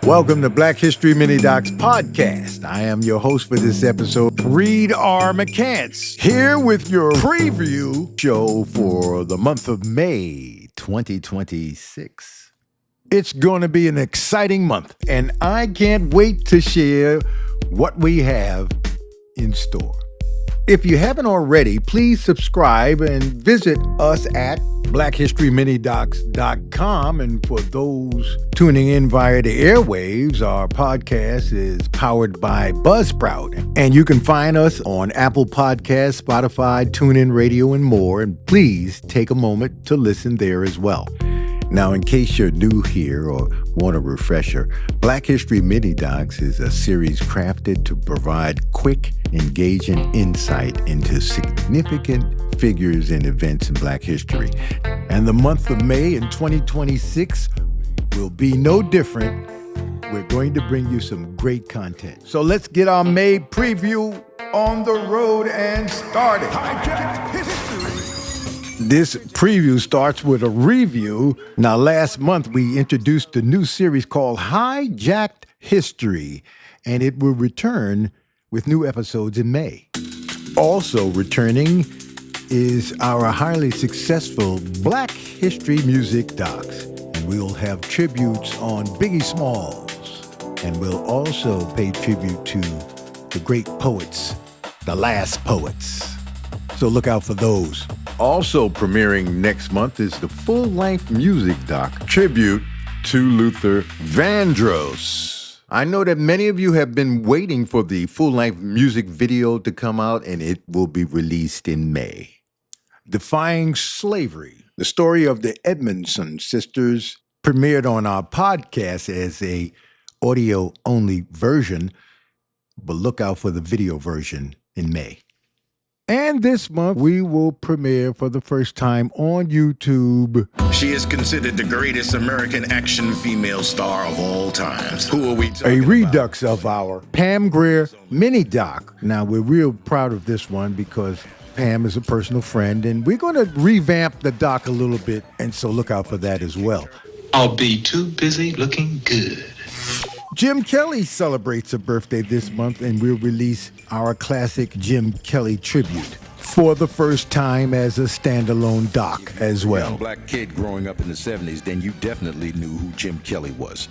Welcome to Black History Minidocs podcast. I am your host for this episode, ReedRMcCants, here with your preview show for the month of May 2026. It's going to be an exciting month, and I can't wait to share what we have in store. If you haven't already, please subscribe and visit us at blackhistoryminidocs.com. And for those tuning in via the airwaves, our podcast is powered by Buzzsprout. And you can find us on Apple Podcasts, Spotify, TuneIn Radio, and more. And please take a moment to listen there as well. Now, in case you're new here or want a refresher, Black History Minidocs is a series crafted to provide quick, engaging insight into significant figures and events in Black history. And the month of May in 2026 will be no different. We're going to bring you some great content. So let's get our May preview on the road and started. Hijacked History. This preview starts with a review. Now, last month, we introduced a new series called Hijacked History, and it will return with new episodes in May. Also returning is our highly successful Black History Music Docs, and we'll have tributes on Biggie Smalls, and we'll also pay tribute to the great poets, the last poets. So look out for those. Also premiering next month is the full-length music doc, Tribute to Luther Vandross. I know that many of you have been waiting for the full-length music video to come out, and it will be released in May. Defying Slavery, the story of the Edmondson sisters, premiered on our podcast as a audio-only version, but look out for the video version in May. And this month, we will premiere for the first time on YouTube. She is considered the greatest American action female star of all times. Who are we talking A about? redux of our Pam Grier mini doc. Now, we're real proud of this one because Pam is a personal friend, and we're going to revamp the doc a little bit, and so look out for that as well. I'll be too busy looking good. Jim Kelly celebrates a birthday this month, and we'll release our classic Jim Kelly tribute for the first time as a standalone doc as well. Young black kid growing up in the 70s, then you definitely knew who Jim Kelly was.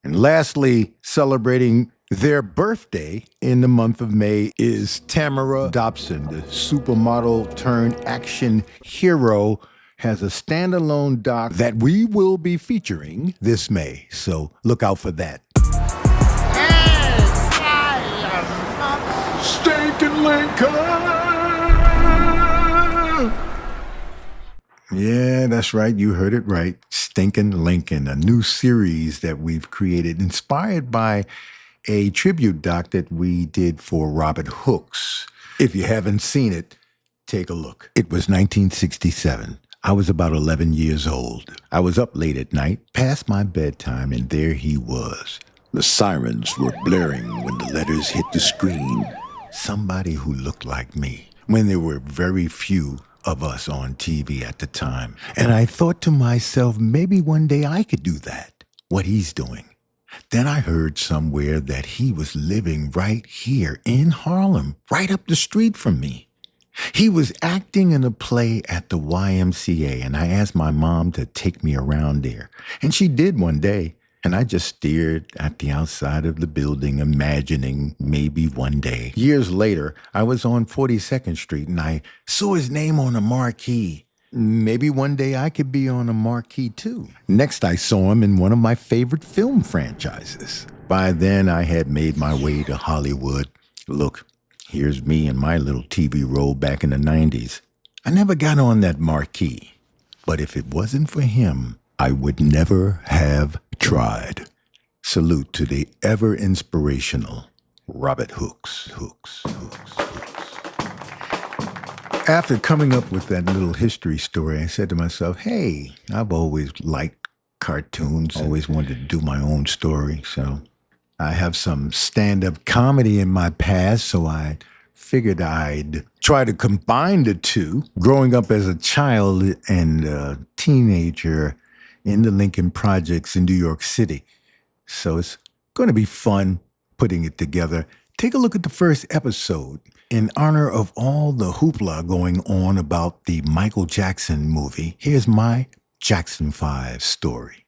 And lastly, celebrating their birthday in the month of May is Tamara Dobson, the supermodel turned action hero, has a standalone doc that we will be featuring this May. So look out for that. Stinking Lincoln! Yeah, that's right. You heard it right. Stinking Lincoln, a new series that we've created, inspired by a tribute doc that we did for Robert Hooks. If you haven't seen it, take a look. It was 1967. I was about 11 years old. I was up late at night, past my bedtime, and there he was. The sirens were blaring when the letters hit the screen. Somebody who looked like me, when there were very few of us on TV at the time. And I thought to myself, maybe one day I could do that, what he's doing. Then I heard somewhere that he was living right here in Harlem, right up the street from me. He was acting in a play at the YMCA, and I asked my mom to take me around there. And she did one day. And I just stared at the outside of the building, imagining maybe one day. Years later, I was on 42nd Street and I saw his name on a marquee. Maybe one day I could be on a marquee too. Next, I saw him in one of my favorite film franchises. By then, I had made my way to Hollywood. Look, here's me in my little TV role back in the 90s. I never got on that marquee. But if it wasn't for him, I would never have tried. Salute to the ever-inspirational Robert Hooks. After coming up with that little history story, I said to myself, hey, I've always liked cartoons, always wanted to do my own story, so I have some stand-up comedy in my past, so I figured I'd try to combine the two. Growing up as a child and a teenager in the Lincoln Projects in New York City. So it's Going to be fun putting it together. Take a look at the first episode. In honor of all the hoopla going on about the Michael Jackson movie, here's my Jackson 5 story.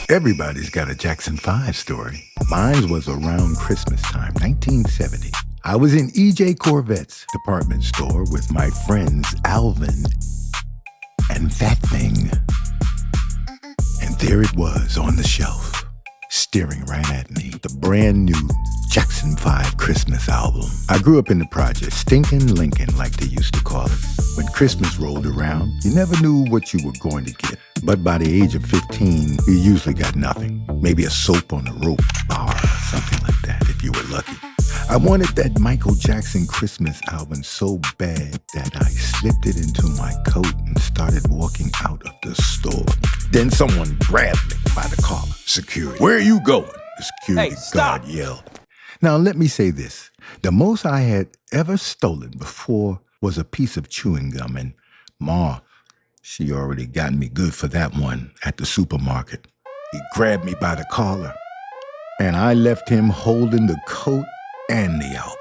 Everybody's got a Jackson 5 story. Mine was around Christmas time, 1970. I was in E.J. Corvette's department store with my friends Alvin and that thing. And there it was on the shelf, staring right at me, the brand new Jackson 5 Christmas album. I grew up in the project, Stinkin' Lincoln, like they used to call it. When Christmas rolled around, you never knew what you were going to get. But by the age of 15, you usually got nothing. Maybe a soap on a rope bar or something like that, if you were lucky. I wanted that Michael Jackson Christmas album so bad that I slipped it into my coat and started walking out of the store. Then someone grabbed me by the collar. Security. Where are you going? The security guard yelled. Now, let me say this. The most I had ever stolen before was a piece of chewing gum, and Ma, she already got me good for that one at the supermarket. He grabbed me by the collar, and I left him holding the coat and the album.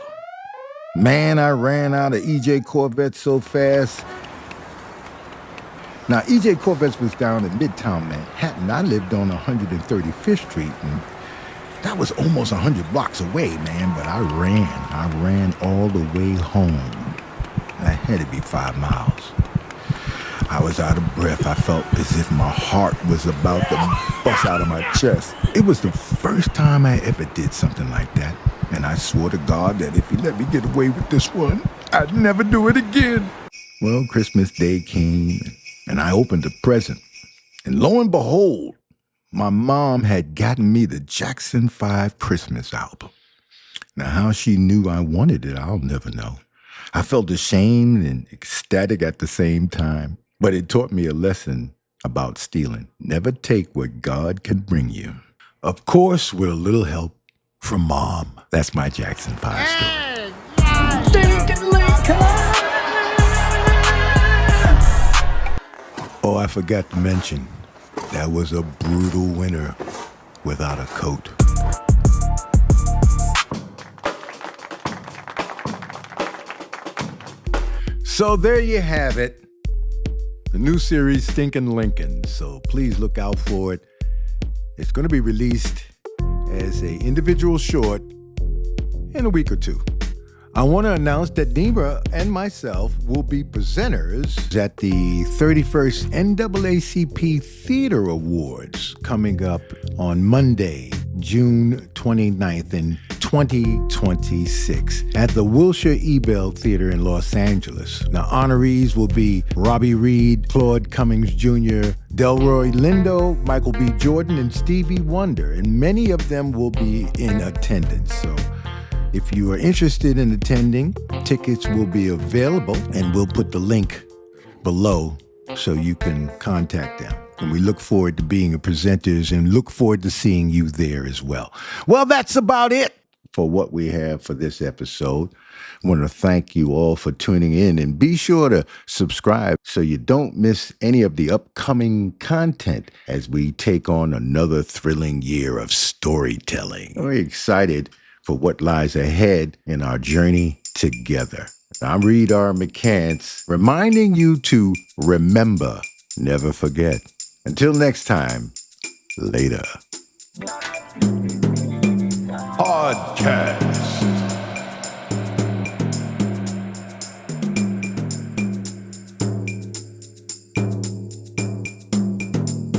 Man, I ran out of E.J. Corvette so fast. Now, E.J. Corvette's was down in Midtown Manhattan. I lived on 135th Street, and that was almost 100 blocks away, man, but I ran all the way home. That had to be 5 miles. I was out of breath. I felt as if my heart was about to bust out of my chest. It was the first time I ever did something like that, and I swore to God that if he let me get away with this one, I'd never do it again. Well, Christmas Day came, and I opened the present, and lo and behold, my mom had gotten me the Jackson 5 Christmas album. Now, how she knew I wanted it, I'll never know. I felt ashamed and ecstatic at the same time, but it taught me a lesson about stealing. Never take what God can bring you. Of course, with a little help from Mom. That's my Jackson 5 story. Oh, I forgot to mention, that was a brutal winter without a coat. So there you have it. The new series, Stinkin' Lincoln. So please look out for it. It's going to be released as an individual short in a week or two. I want to announce that Neema and myself will be presenters at the 31st NAACP Theater Awards coming up on Monday, June 29th in 2026 at the Wilshire Ebell Theater in Los Angeles. Now, honorees will be Robbie Reed, Claude Cummings Jr., Delroy Lindo, Michael B. Jordan, and Stevie Wonder, and many of them will be in attendance. So if you are interested in attending, tickets will be available, and we'll put the link below so you can contact them. And we look forward to being presenters and look forward to seeing you there as well. Well, that's about it for what we have for this episode. I want to thank you all for tuning in, and be sure to subscribe so you don't miss any of the upcoming content as we take on another thrilling year of storytelling. We're excited for what lies ahead in our journey together. I'm ReedRMcCants, reminding you to remember, never forget. Until next time, later. Podcast.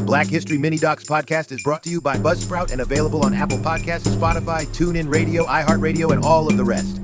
Black History Minidocs podcast is brought to you by Buzzsprout and available on Apple Podcasts, Spotify, TuneIn Radio, iHeartRadio, and all of the rest.